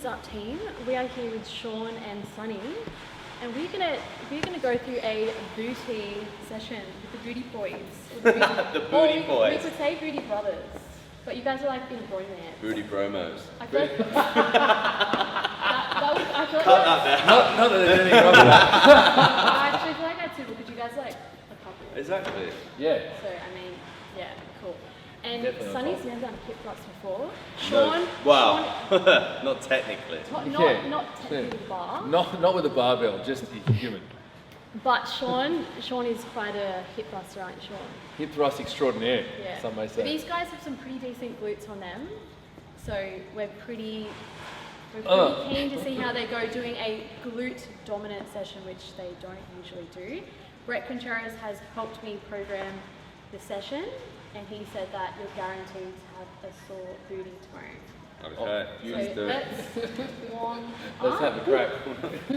Up team? We are here with Sean and Sonny, and we're gonna go through a booty session with the booty boys. The booty boys. We could say booty brothers, but you guys are like in bromance. Booty bromos. I feel like that I feel like Cut that down. Not that there's anything wrong with that. I actually feel like that's too because you guys are like a couple. Exactly. Yeah. So I mean, yeah, cool. And Definitely Sonny's never done hip thrusts before. Sean, No. Wow. Not technically. not technically bar. Not with a barbell, just human. But Sean is quite a hip thruster, aren't you, Sean? Hip thrust extraordinaire, Yeah. some may But say. these guys have some pretty decent glutes on them, so we're pretty keen to see how they go doing a glute dominant session, which they don't usually do. Bret Contreras has helped me program the session, and he said that you're guaranteed to have a sore booty tomorrow. Okay. So let's warm Let's up. have a crack.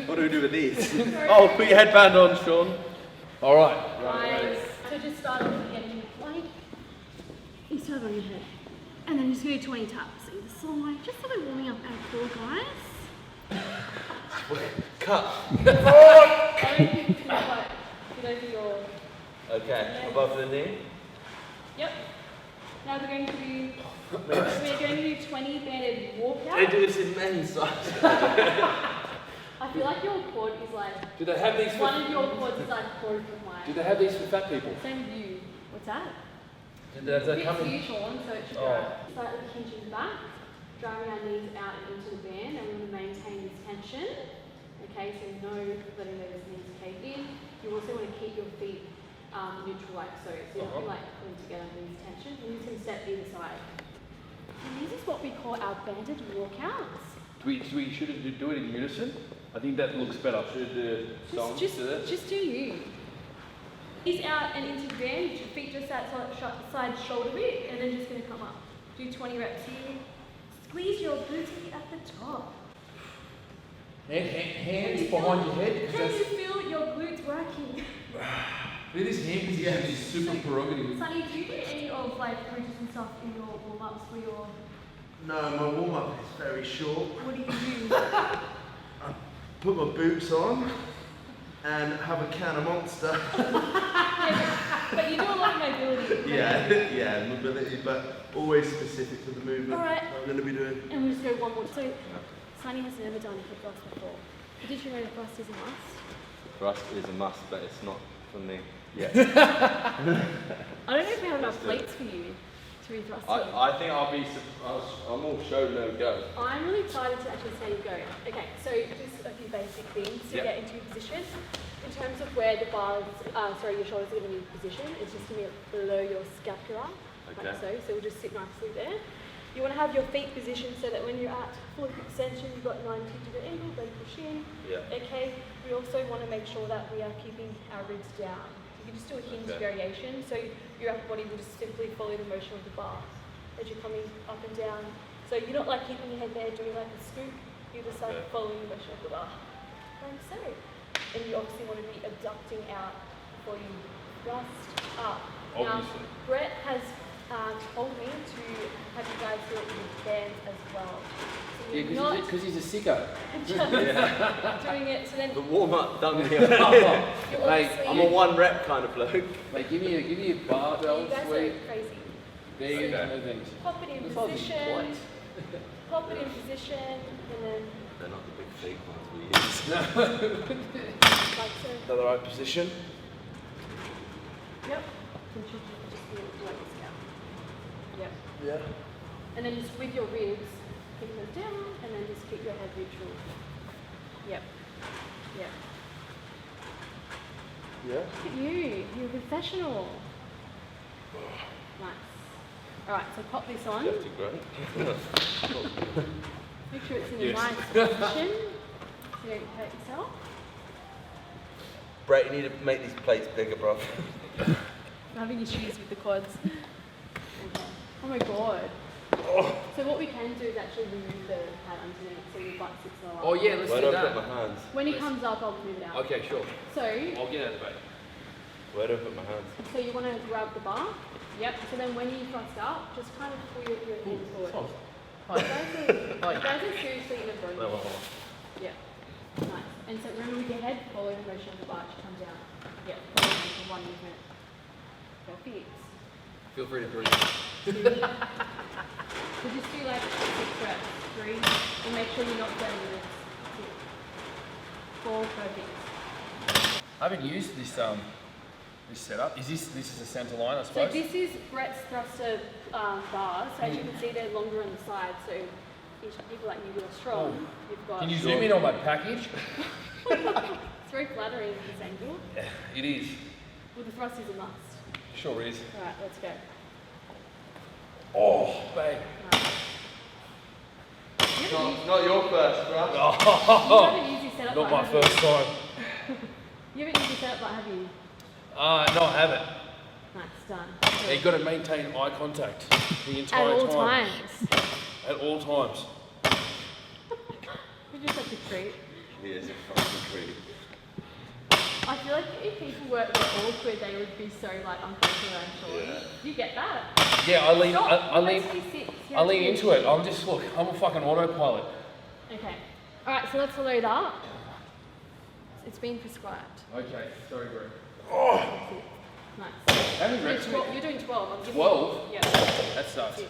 What do we do with these? Oh, put your headband on, Sean. All right. Guys, so just start off with getting your plank. You start on your head. And then just do 20 taps either side, just so we're warming up our core, guys. Cut. I don't think it's gonna quite get over your... Okay. Above the knee. Yep. Now we're going to do 20 banded They walkout. do this in men's size. I feel like your quad is like, Do they have these for, one of your quads is like broken wide. do they have these for fat people? Same with you. What's that? Does that Fits come you, in? Sean, so it should go slightly hinging back, driving our knees out and into the band, and we want to maintain this tension. Okay, so no letting those knees cave in. You also want to keep your feet neutral like so. So you're not like pulling together these tension. And you can step either side. And this is what we call our banded walkouts. Should we do it in unison? I think that looks better. Should the song Just do that? do you. Knees out and into the band, your feet just outside side shoulder width, and then just going to come up. Do 20 reps here. Squeeze your booty at the top. Hands behind your head. Can you feel your glutes working? This hand position is super prerogative. Sonny, do you do any of like bridges and stuff in your warm-ups for your... No, my warm-up is very short. What do you do? I put my boots on and have a can of Monster. But you do a lot of mobility. yeah, mobility, but always specific to the movement. Alright. I'm going to be doing. And we'll just go one more. So, Sonny has never done a hip thrust before. But did you know the thrust is a must? Thrust is a must, but it's not for me. Yeah. I don't know if we have enough plates for you to be thrusting. I think I'm all show no go. I'm really excited to actually see how you go. Okay, so just a few basic things to get into position. In terms of where the bars, your shoulders are going to be positioned, it's just going to be below your scapula, like so. So we'll just sit nicely there. You want to have your feet positioned so that when you're at full extension, you've got 90-degree angle, then push in. Yeah. Okay. We also want to make sure that we are keeping our ribs down. You can just do a hinge variation, so your upper body will just simply follow the motion of the bar as you're coming up and down. So you're not like keeping your head there doing like a scoop, you're just like following the motion of the bar. Like so. And you obviously want to be abducting out before you thrust up. Obviously. Now, Bret has told me to have you guys do it with bands as well. So Yeah, you're not because he's a sicko. just doing it, so then The warm-up done here. you're Mate, obviously... I'm a one rep kind of bloke. Mate, give me a barbell, You guys sweet. are crazy. There you go. No thanks. Pop it in It's all position, these pop it in position, and then They're not the big fake ones we use. like so. Is that the right position? Yep. Just be like this now. Yep. Yeah. And then just with your ribs, keep them down, and then just keep your head neutral. Yep. Yep. Yeah. Look at you. You're a professional. Nice. Alright, so pop this on. That's great. Make sure it's in a nice position so you don't hurt yourself. Brett, you need to make these plates bigger, bro. I'm having issues with the quads. Okay. Oh my god. So what we can do is actually remove the pad underneath so your butt sits on. Oh yeah, let's Where do do I put that. my hands? When he comes up, I'll move it out. Okay, sure. So I'll get out of the way. Where do I put my hands? you want to grab the bar. Yep. So then when you thrust up, just kind of pull your hands forward. Hi. You guys are seriously in a bone. No, fits. Feel free to breathe. So just do like 6 reps. 3, and make sure you're not burning this. 4, perfect. I haven't used this this setup. Is this is a centre line, I So suppose? this is Bret's thruster bars. So as you can see, they're longer on the side. So people like you who are strong, you've got. Can you zoom in on my package? It's very flattering at this angle. Yeah, it is. Well, the thrust is a must. Sure is. All right, let's go. Oh, babe. Not your first thrust. You haven't used this setup, Not but my have you? first time. You haven't used this setup, but have you? No, I haven't. Nice, done. Yeah, you've got to maintain eye contact the entire At all time. times. At all times. You're just such a treat. He is a fucking treat. I feel like if people were awkward, they would be so like uncomfortable and short. You get that? Yeah, I lean. Stop. I lean. Let's do 6. You I have lean to into it. I'm just look. I'm a fucking autopilot. Okay. All right, so let's load up. It's been prescribed. Okay. Sorry, bro. Nice. How many reps? You're doing 12. I'm giving 12? You, yeah. That sucks.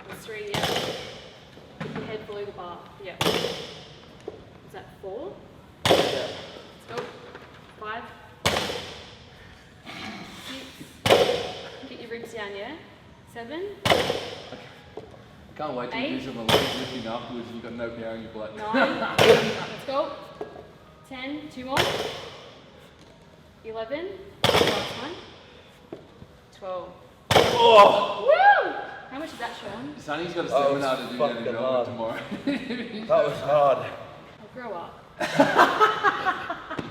That's 3, yeah. Keep your head below the bar. Yeah. Is that 4? Yeah. Let's go. 5. 6. Get your ribs down, yeah? 7. Can't wait to 8. do some legs lifting afterwards. You've got no power in your blood. 9. Let's go. 10. 2 more. 11. Last one. 12. Oh! Woo! How much is that, Sean? Sonny's got a That was seminar to do fucking that hard. tomorrow. That was hard. I'll grow up.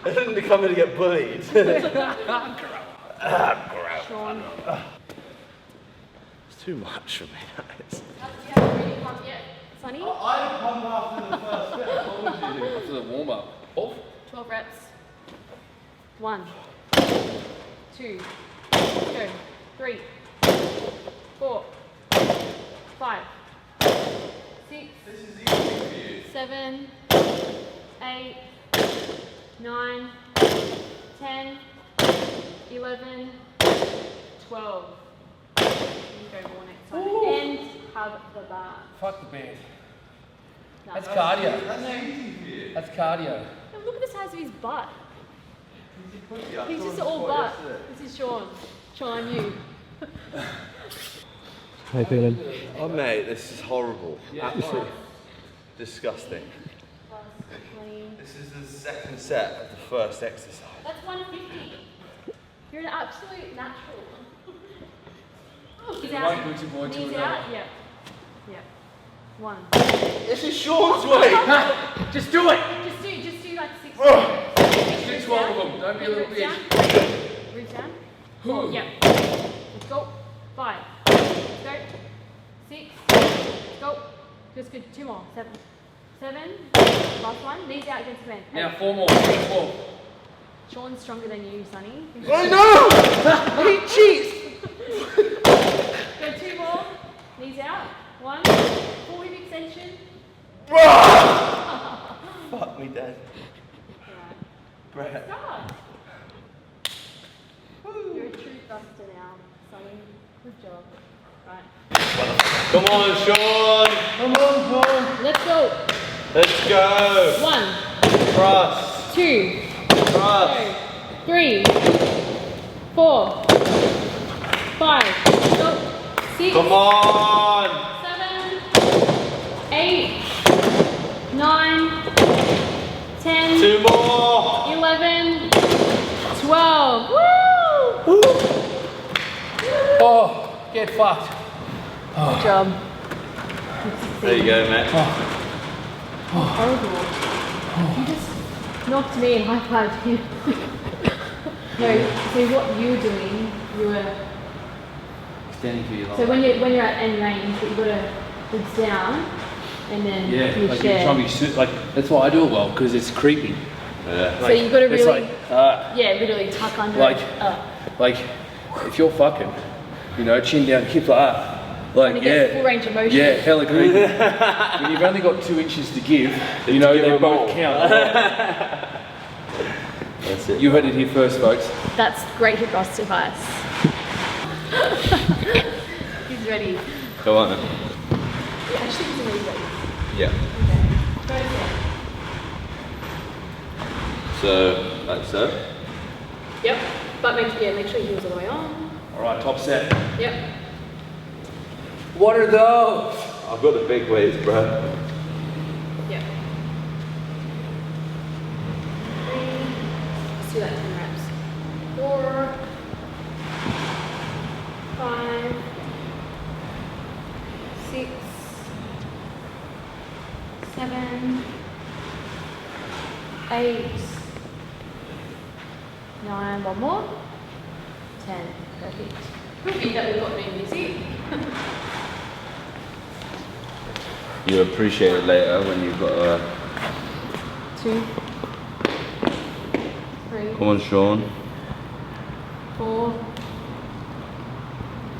I didn't come in to get bullied. Sean. It's too much for me, that is. You haven't really pumped yet. Sonny? I pumped after the first bit. What would you do? After the warm up. Oh. 12 reps. 1. 2. Go. 3. 4. 5. 6. 7. 8. 9. 10. 11. 12. You can go more next time. And have the bar. Fuck the bed. No. That's cardio. That's easy for you. That's cardio. And look at the size of his butt. Yeah, He's I just saw all him butt. yesterday. This is Sean. Sean, I'm you. How you feeling? Oh mate, this is horrible. Absolutely disgusting. Plus 20. This is the second set of the first exercise. That's 150. You're an absolute natural. He's One out. booty boy to Knees another. out. Yep. Yep. 1. This is Sean's way! Just do it! Just do like 6. Just do 12 of them. Don't be a little Ribs down. bitch. Ribs down. 4. Yep. Let's go. 5. Let's go. 6. Let's go. Just good. 2 more. 7. 7. Last one. Knees out against the bend. Now 8. 4 more. 4. Sean's stronger than you, Sonny. I know! He cheats! Go 2 more. Knees out. 1. Full hip extension. Fuck me dead. Alright. Bret. Start. You're a true thruster now, Sonny. Good job. Right. Come on, Sean! Come on, Sean! Let's go. Let's go! 1, Trust! 2, Trust! 3, 4, 5, go. 6, Come on! 7, 8, 9, 10, 2 more! 11, 12. Woo! Oh, get fucked. Good job. There you go, mate. Horrible. You just knocked me and high-fived him. No, so what you were doing, you were... Standing for your life. So when you're at end range, but you've got to ribs down, and then Yeah, you like share. you're trying to be like that's why I do it well because it's creepy. Yeah. So you've got to It's really, like literally tuck under like- it. Up. like if you're fucking, you know, chin down, hip like that, like And it gets full range of motion. yeah, hella creepy. When you've only got 2 inches to give, you know give they them both all. count. That's it. You heard it here first, folks. That's great hip thrust advice. He's ready. Go on then. Yeah, actually, he's already ready. Yeah. Okay. Go ahead. So, like so. Yep. But make sure your heels all the way on. Alright, top set. Yep. What are those? I've got the big weights, bro. Yep. 3. Let's do that 10 reps. 4. 5. 6. 7. 8. 9. One more. 10. Perfect. Could be that we've got me busy. You appreciate it later when you've got a... 2. 3. Come on, Sean. 4.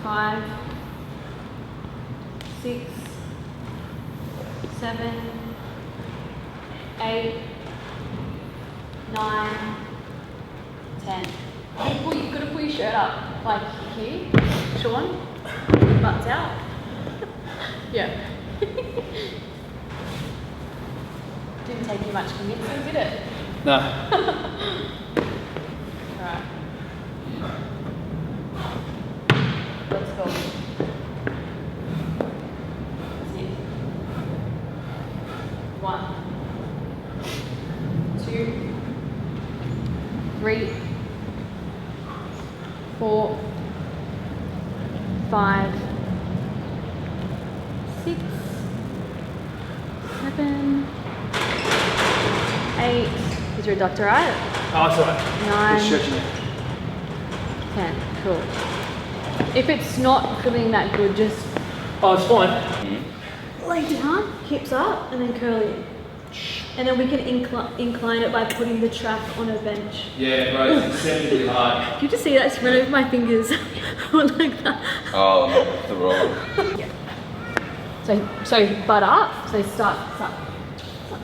5. 6. 7. 8. 9. 10. You've got to pull your shirt up, like here, Sean. Butts out. Yeah. Didn't take you much convincing, did it? No. Alright. Let's go. That's it. 1. 2. 3. 4. 5. 6. 7. 8. Is your adductor right? Oh, it's alright. 9. Just stretching it. 10. Cool. If it's not feeling that good, just Oh, it's fine. lay down, hips up, and then curl in. And then we can incline it by putting the track on a bench. Yeah, bro, it's exceptionally hard. You just see that spin over my fingers. Like that. Oh, not the wrong. Yeah. So butt up. So start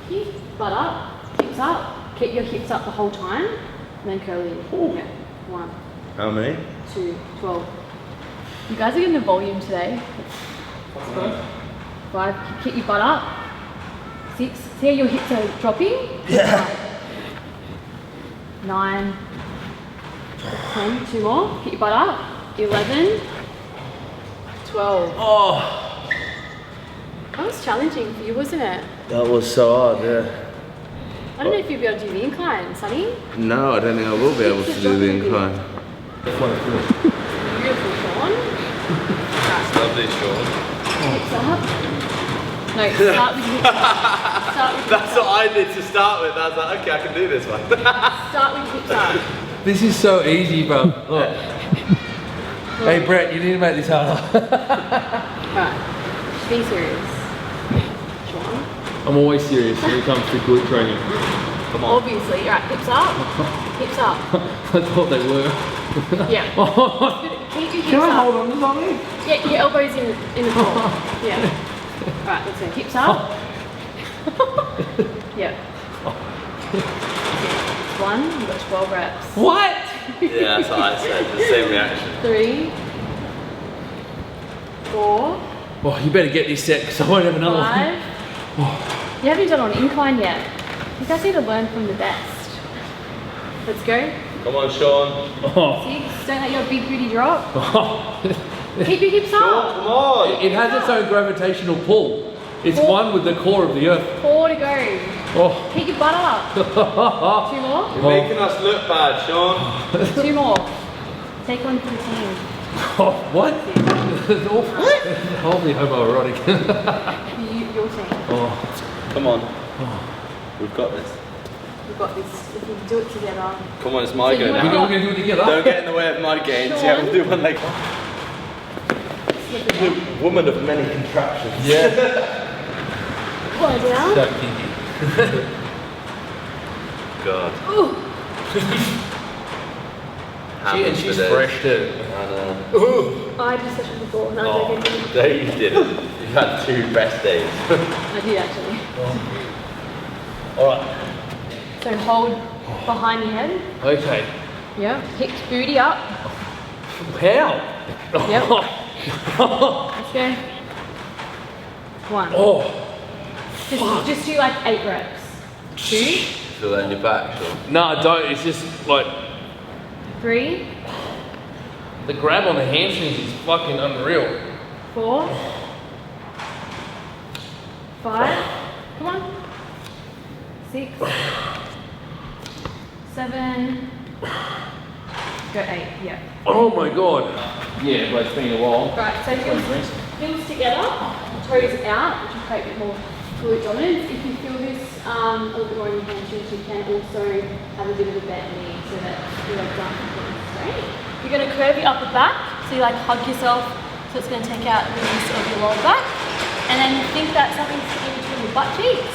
here, butt up, hips up. Keep your hips up the whole time, and then curl in. Yeah. 1, How many? 2, 12. You guys are getting the volume today. 5. Keep your butt up. 6. See how your hips are dropping? Yeah. 9. 10. 2 more. Keep your butt up. 11. 12. Oh, That was challenging for you, wasn't it? that was so hard, yeah. I don't know if you'll be able to do the incline, Sonny. No, I don't think I will be able to do the incline. Beautiful, Sean. Right. Lovely, Sean. Hips up. No, start with your hips up. Start with your That's hips what up. I did to start with. I was like, okay, I can do this one. Start with your hips up. This is so easy, bro. Look. Hey, Bret, you need to make this harder. Right. Be serious. Sean. I'm always serious when it comes to glute training. Come on. Obviously. Right, hips up. Hips up. I thought they were. Yeah. Keep your hips Can I up. hold on to something? Yeah, your elbows in the floor. Yeah. Right, that's it. Hips up. Yeah. 1, you've got 12 reps. What? Yeah, that's what I said. The same reaction. 3, 4, Oh, you better get this set because I won't have another 5. You haven't done on incline yet. You guys need to learn from the best. Let's go. Come on, Sean. one. Oh. 6, don't let your big booty drop. Oh. Keep your hips Sean, up. come on. It has its own gravitational pull. It's 4. one with the core of the earth. 4 to go. Oh. Keep your butt up. 2 more. You're making us look bad, Sean. 2 more. Take one for the team. Oh, what? It's awful. Wholly homoerotic. Your team. Oh. Come on. We've got this. We've got this. We can do it together. Come on, it's my So go you We're want- now. all going to do it together. Don't get in the way of my gains. Sean? Yeah, we'll do one like Slip it down. woman of many contraptions. Yeah. Pull it down. So kinky. God. Ooh. And she's fresh too. I had this session before. No, I'm joking. No, you didn't. You had 2 best days. I did actually. Alright. So hold behind your head. Okay. Yeah. Hips, booty up. How? Yep. Let's go. 1. Oh, Just do like 8 reps. 2. Feel that in your back, sure. no, I don't. It's just like 3. the grab on the hamstrings is fucking unreal. 4. 5. Come on. 6. 7. Go 8. Yeah. Oh my god. Yeah, but it's been a while. Right. So heels together, toes out, which will create a bit more glute dominance. If you feel this a little bit more in your hamstrings, you can also have a bit of a bent knee so that your legs aren't completely straight. You're going to curve your upper back, so you like hug yourself, so it's going to take out the use of your lower back. And then you think that something's in between your butt cheeks,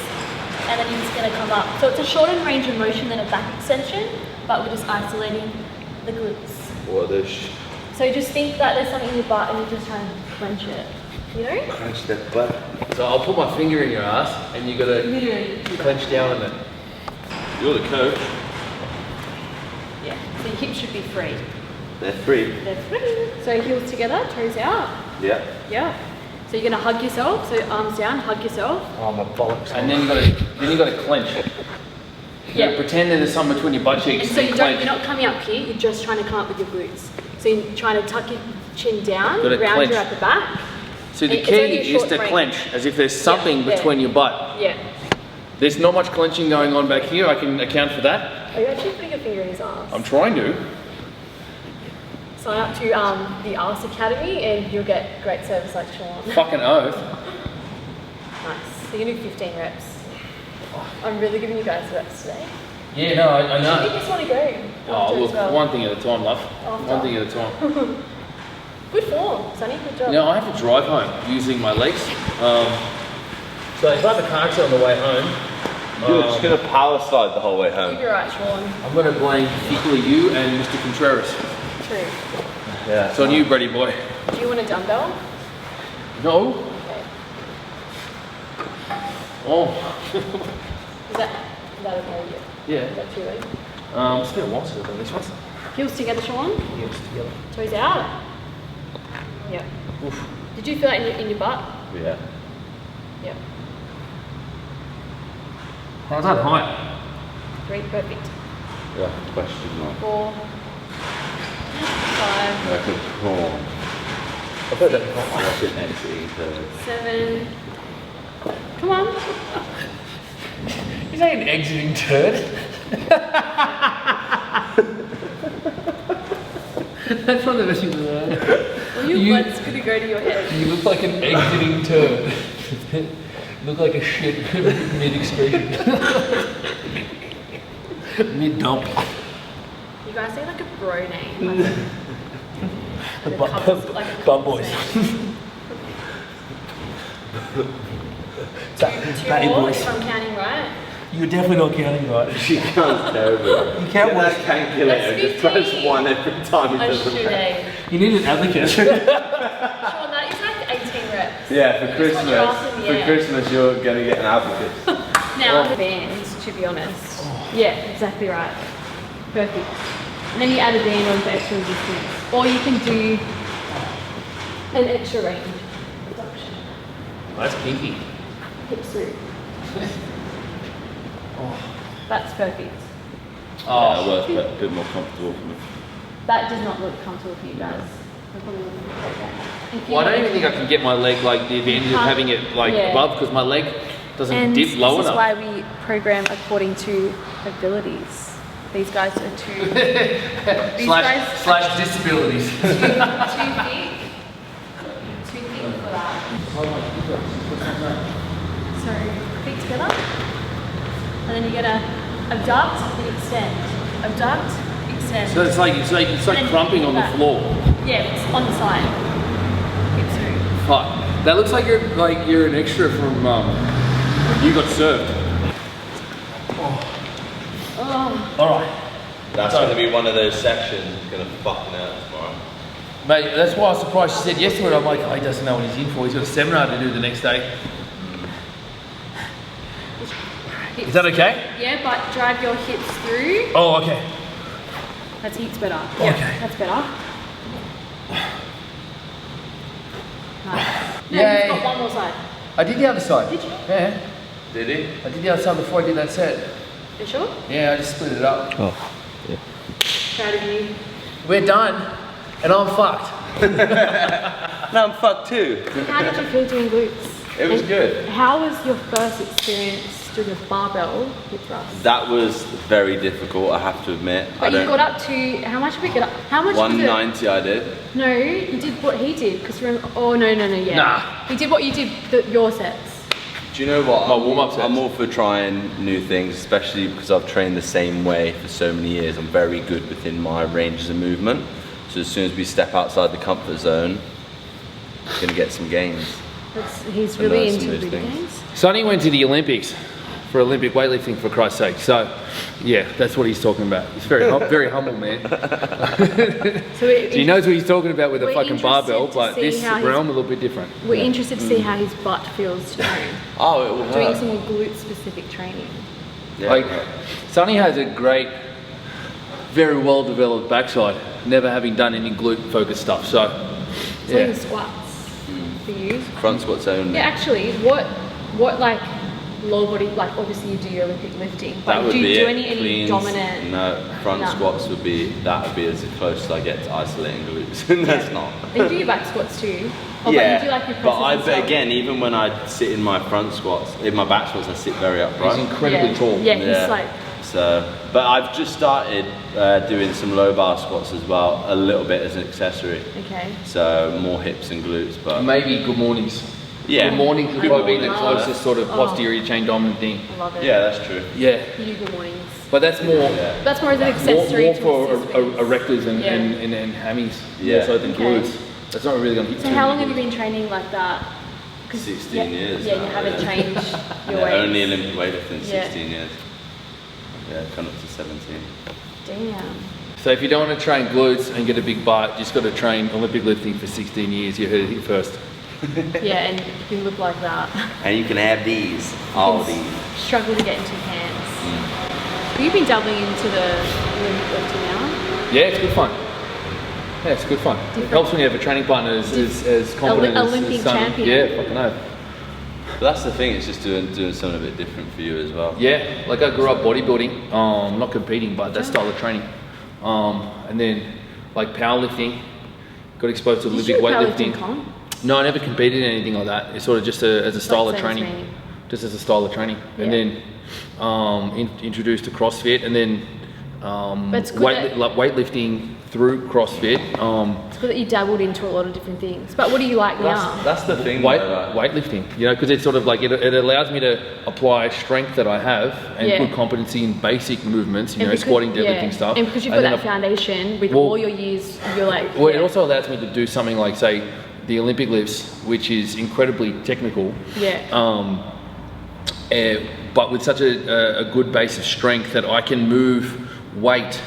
and then you're just going to come up. So it's a shorter range of motion than a back extension, but we're just isolating the glutes. What are those? So just think that there's something in your butt and you're just trying to clench it. You know? Crunch that butt. So I'll put my finger in your ass and you gotta Literally. clench down on it. You're the coach. Yeah. So your hips should be free. They're free. They're free. So heels together, toes out. Yeah. Yeah. So you're gonna hug yourself. So arms down, hug yourself. Oh my bollocks. And then you gotta clench it. Yeah. Pretend that there's something between your butt cheeks. And so you're not coming up here, you're just trying to come up with your glutes. So you're trying to tuck your chin down, Gotta round clench. your upper back. So the It's only a key is short to range. clench, as if there's something Yeah. between your butt. Yeah. There's not much clenching going on back here, I can account for that. Are you actually putting your finger in his ass? I'm trying to. Sign up to the Arse Academy and you'll get great service like Sean. Fucking oath. Nice. So you're gonna do 15 reps. I'm really giving you guys reps today. Yeah, no, I I know. think just want to go. Oh, after look, as well. one thing at a time, love. After. One thing at a time. Good form, Sonny. Good job. You know, I have to drive home using my legs. So if I have a car accident on the way home, You're just gonna power slide the whole way home. You're right, Sean. I'm going to blame particularly you and Mr. Contreras. True. Yeah. It's on you, buddy boy. Do you want a dumbbell? No. Okay. Oh. Is that okay with you? Yeah. Is that too late? It's been a while since I've done this one. Heels together, Sean. Heels together. Toes out. Yep. Oof. Did you feel that in your butt? Yeah. Yep. How's that height? 3, perfect. Yeah. Question mark. 4, 5, Like a prawn. I've heard that Like an exiting third. 7. Come on. Is that an exiting turd? That's not the best thing to learn. Well, your butt's gonna go to your head. You look like an exiting turd. You look like a shit mid-excretion. Mid-dump. You guys say like a bro name. The Like a couple's- like a bum couple's boys. name. Two Batty more boys. if I'm counting right. You're definitely not counting right. She counts terribly. You can't Get watch. that calculator. That's Just press 15. 1 every time he I does should it. have. You need an advocate. Sean, that is like 18 reps. Yeah, for Just Christmas. put your ass in the For air. Christmas, you're gonna get an advocate. Now the bands, to be honest. Yeah, exactly right. Perfect. And then you add a band on for extra resistance. Or you can do an extra range reduction. That's kinky. Hips through. That's perfect. Yeah, well, it's a bit more comfortable for me. That does not look comfortable for you guys. I'm probably looking at that. If you Well, I don't want- even think I can get my leg like the advantage of having it like Yeah. above because my leg doesn't And dip low this enough. is why we program according to abilities. These guys are too. These guys slash disabilities. too thick. Too thick for that. So feet together, and then you're gonna abduct and extend. Abduct, extend. So it's like And then crumping on the back. floor. Yeah, it's on the side. Hips through. Fuck. That looks like you're an extra from when you got served. Oh, All right. That's gonna be one of those sections that's gonna fucking out tomorrow. Mate, that's why I was surprised. She said yes to it. I'm like, oh, he doesn't know what he's in for. He's got a seminar to do the next day. hips. Is that okay? Yeah, but drive your hips through. Oh, okay. That's heaps better. Okay. Yeah, that's better. No, Yeah. he's got one more side. I did the other side. Did you? Yeah. Did he? I did the other side before I did that set. You sure? Yeah, I just split it up. Oh, yeah. Proud of you. We're done, and I'm fucked. No, I'm fucked too. How did you feel doing glutes? It was And good. How was your first experience doing a barbell hip thrust? That was very difficult, I have to admit. But you got up to, how much did we get up? How much was it? 190 I did. No, you did what he did, because remember, oh no, yeah. Nah. He did what you did, your sets. Do you know what? My warm-up sets. I'm all for trying new things, especially because I've trained the same way for so many years. I'm very good within my ranges of movement. So as soon as we step outside the comfort zone, we're going to get some gains. He's And really learn some into new video things. games. Sonny went to the Olympics for Olympic weightlifting, for Christ's sake. So, yeah, that's what he's talking about. He's very, very humble, man. So He knows what he's talking about with a We're fucking barbell, interested to but see this how realm a little bit different. we're interested to see how his butt feels to train. Oh, it will Doing hurt. some glute specific training. Yeah, Like, it will hurt. Sonny has a great, very well developed backside, never having done any glute focused stuff. So, So yeah. even squats for you. Front squats only. Yeah, actually, what like lower body, like obviously you do your Olympic lifting, but That would do you be do it. any Cleans. dominant? No, front No. squats would be as close as I get to isolating glutes. That's not. And you do your back squats too. Oh, Yeah, but you do like your but presses and stuff. again, even when I sit in my front squats, in my back squats, I sit very upright. He's incredibly yeah. tall. Yeah, he's like, So, but I've just started doing some low bar squats as well, a little bit as an accessory. okay. So more hips and glutes, but Maybe good mornings. yeah. Good mornings would Good probably be the mornings. closest sort of Oh. posterior chain dominant thing. I love it. Yeah, that's true. Yeah, You do good mornings. but that's more. Yeah. That's more as an More, accessory more to for assist with. erectors and, Yeah. and hammies, Yeah. more so than Okay. glutes. That's not really going to hit So too how long many have you been training like that? 'Cause 16 years Yeah, now, you haven't yeah. changed your Yeah, weight. only Olympic weightlifting, Yeah. 16 years. Yeah, come up to 17. Damn. So if you don't want to train glutes and get a big butt, you just got to train Olympic lifting for 16 years. You heard it here first. Yeah, and you look like that. And you can have these, all It's- these. Struggle to get into hands. Have you been dabbling into the Olympic lifting now? Yeah, it's good fun. Yeah, it's good fun. It helps when you have a training partner as competent as Olympic Sonny. champion. Yeah, fucking no. But that's the thing, it's just doing something a bit different for you as well. Yeah, like I grew up bodybuilding, not competing, but that style of training. And then like powerlifting, got exposed to Did you Olympic do powerlifting weightlifting. comp? No, I never competed in anything like that. It's sort of just as a style Like of same as training. me. Just as a style of training. And Yeah. then introduced to CrossFit, and then But it's good that- weightlifting through CrossFit. It's good that you dabbled into a lot of different things. But what do you like now? That's the thing. Weight, though, like- weightlifting, you know, because it's sort of like it allows me to apply strength that I have and Yeah. good competency in basic movements, you And know, because- squatting, deadlifting yeah. stuff. And because you've got then that foundation with Well- all your years, you're like. Well, yeah. it also allows me to do something like, say, the Olympic lifts, which is incredibly technical. Yeah. But with such a good base of strength that I can move weight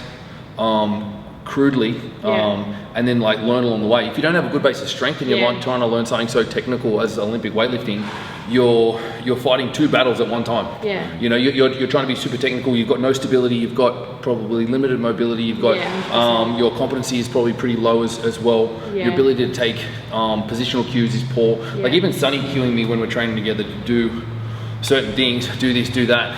crudely Yeah. and then like learn along the way. If you don't have a good base of strength and you're Yeah. trying to learn something so technical as Olympic weightlifting, you're fighting two battles at one time. Yeah. You know, you're trying to be super technical. You've got no stability. You've got probably limited mobility. You've got Yeah, 100%. your competency is probably pretty low as well. Yeah. Your ability to take positional cues is poor. Like Yeah. even Sonny cueing me when we're training together to do certain things, do this, do that.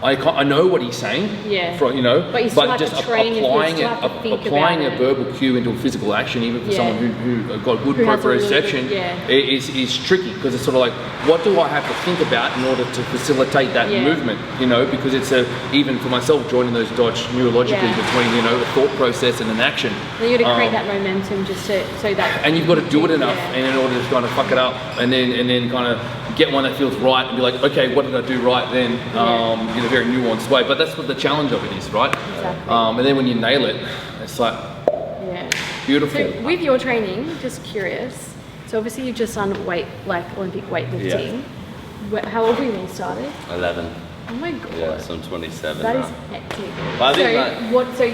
I know what he's saying, Yeah. you know, But you still have just to train it, you applying still have to think applying about a it. verbal cue into a physical action, even for Yeah. someone who got good Who has a really proprioception, good- yeah. is tricky because it's sort of like, what do I have to think about in order to facilitate that Yeah. movement? You know, because it's even for myself joining those dots neurologically Yeah. between a thought process and an action. Then you got to create that momentum just so that. And you've got to do it enough, Yeah. and in order to kind of fuck it up, and then kind of get one that feels right, and be like, okay, what did I do right then, in a very nuanced way. But that's what the challenge of it is, right? Exactly. And then when you nail it, it's like Yeah. beautiful. So with your training, just curious. So obviously you've just done Olympic weightlifting. How old were you when you started? 11. Oh my god. Yeah, so I'm 27 That now. is hectic. But I think So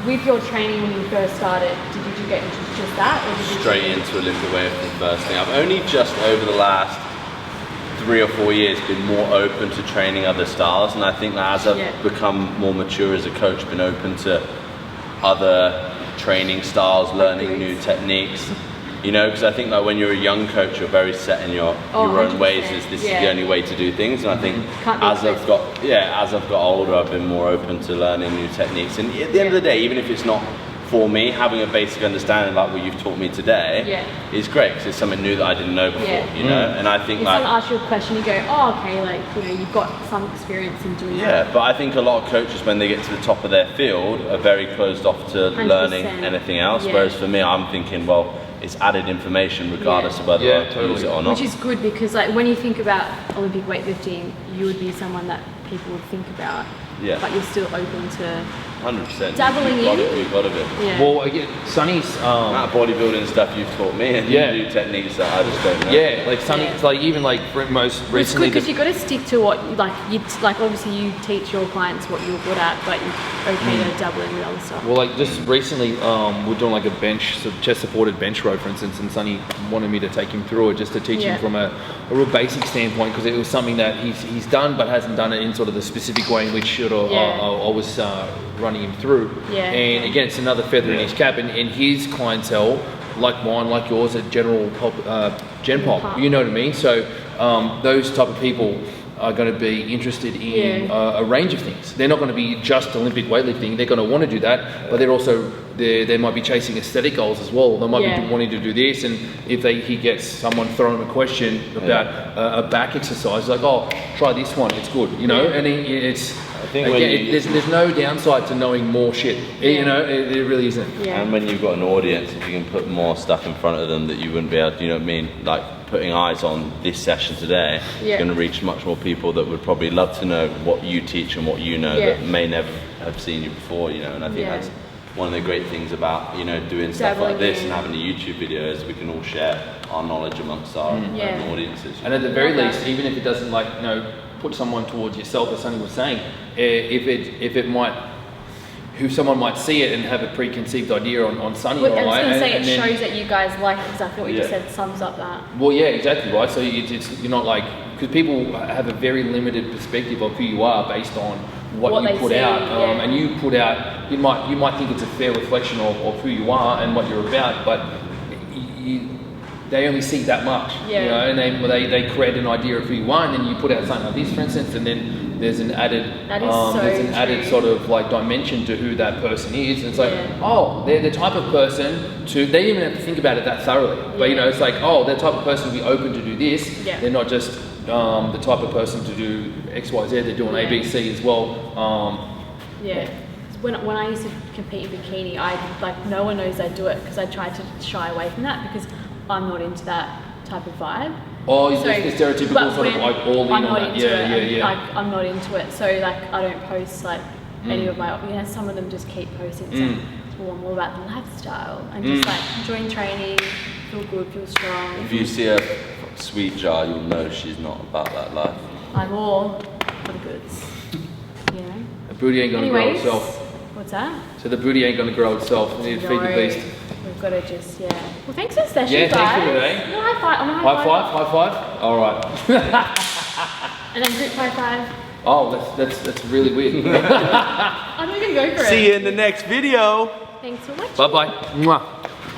with your training when you first started, did you get into just that, or did you Straight into Olympic weightlifting first thing. I've only just over the last 3 or 4 years been more open to training other styles, and I think that as I've Yeah. become more mature as a coach, been open to other training styles, learning new techniques. You know, because I think like when you're a young coach, you're very set in your own ways. This is the only way to do things. And I think as I've got older, I've been more open to learning new techniques. And at the end of the day, even if it's not for me, having a basic understanding like what you've taught me today is great, because it's something new that I didn't know before. You know, and I think if like someone asks you a question, you go, oh, okay, like, you know, you've got some experience in doing that. Yeah, but I think a lot of coaches, when they get to the top of their field, are very closed off to 100%. learning anything else. Whereas for me, I'm thinking, well, it's added information regardless of whether I use it or not. Which is good, because like when you think about Olympic weightlifting, you would be someone that people would think about. But you're still open to 100%. dabbling in. You've got to be. Well, again, Sonny's that bodybuilding stuff you've taught me, and new techniques that I just don't know. Like Sonny, like even like most recently. It's good because you've got to stick to what like obviously you teach your clients what you're good at, but you're okay to dabble in with other stuff. Well, like just recently, we're doing like a chest supported bench row, for instance, and Sonny wanted me to take him through it just to teach him from a real basic standpoint, because it was something that he's done but hasn't done it in sort of the specific way in which I was running him through. And again, it's another feather in his cap, and his clientele, like mine, like yours, are general pop, gen pop. You know what I mean? So those type of people are going to be interested in a range of things. They're not going to be just Olympic weightlifting. They're going to want to do that, but they're also they might be chasing aesthetic goals as well. They might be wanting to do this, and if he gets someone throwing a question about a back exercise, like, oh, try this one, it's good, you know. And it's there's no downside to knowing more shit. You know, it really isn't. And when you've got an audience, if you can put more stuff in front of them that you wouldn't be able to, you know what I mean, like putting eyes on this session today, it's going to reach much more people that would probably love to know what you teach and what you know that may never have seen you before, you know. And I think that's one of the great things about, you know, doing stuff like this and having a YouTube video is we can all share our knowledge amongst our own audiences. And at the very least, even if it doesn't, like, you know, put someone towards yourself, as Sonny was saying, if someone might see it and have a preconceived idea on Sonny. Well, I was going to say, it shows that you guys like exactly what you just said, sums up that. Well, yeah, exactly, right? So you're not like, because people have a very limited perspective of who you are based on what you put out, and you put out, you might think it's a fair reflection of who you are and what you're about, but they only see that much, you know, and they create an idea of who you are, and then you put out something like this, for instance, and then there's an added added sort of like dimension to who that person is. And it's like, oh, they're the type of person to, they don't even have to think about it that thoroughly, but you know, it's like, oh, they're the type of person to be open to do this. They're not just the type of person to do X, Y, Z. They're doing A, B, C as well. When I used to compete in bikini, no one knows I do it because I tried to shy away from that because I'm not into that type of vibe. Oh, so, the stereotypical sort of like all in on that. Like, I'm not into it, so like I don't post like any of my. You know, some of them just keep posting. It's more and more about the lifestyle and just like enjoying training, feel good, feel strong. If you see a sweet jar, you'll know she's not about that life. I'm all for the goods. You know. The booty ain't gonna grow itself. What's that? So the booty ain't gonna grow itself. You need to feed the beast. We've got to just, well, thanks for the session, guys. Thanks for today. No, high five. High five? All right. And then group high five. Oh, that's really weird. I'm not going to go for it. See you in the next video. Thanks for watching. Bye-bye. Mwah.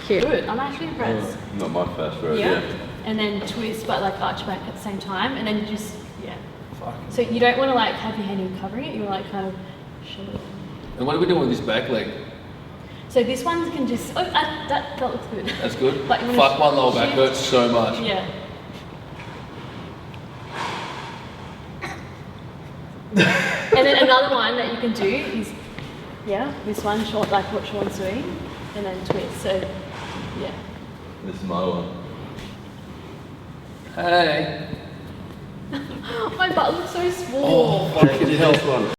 Cute. Good. I'm actually impressed. Not my first rodeo. And then twist, but like arch back at the same time. And then just, So you don't want to like have your hand in covering it. You want to like kind of show it. And what are we doing with this back leg? So this one can just, that looks good. That's good? But Fuck, my lower back hurts so much. Yeah. And then another one that you can do is, this one, short, like what Sean's doing, and then twist, so, This is my one. Hey. My butt looks so small. Oh, fucking hell.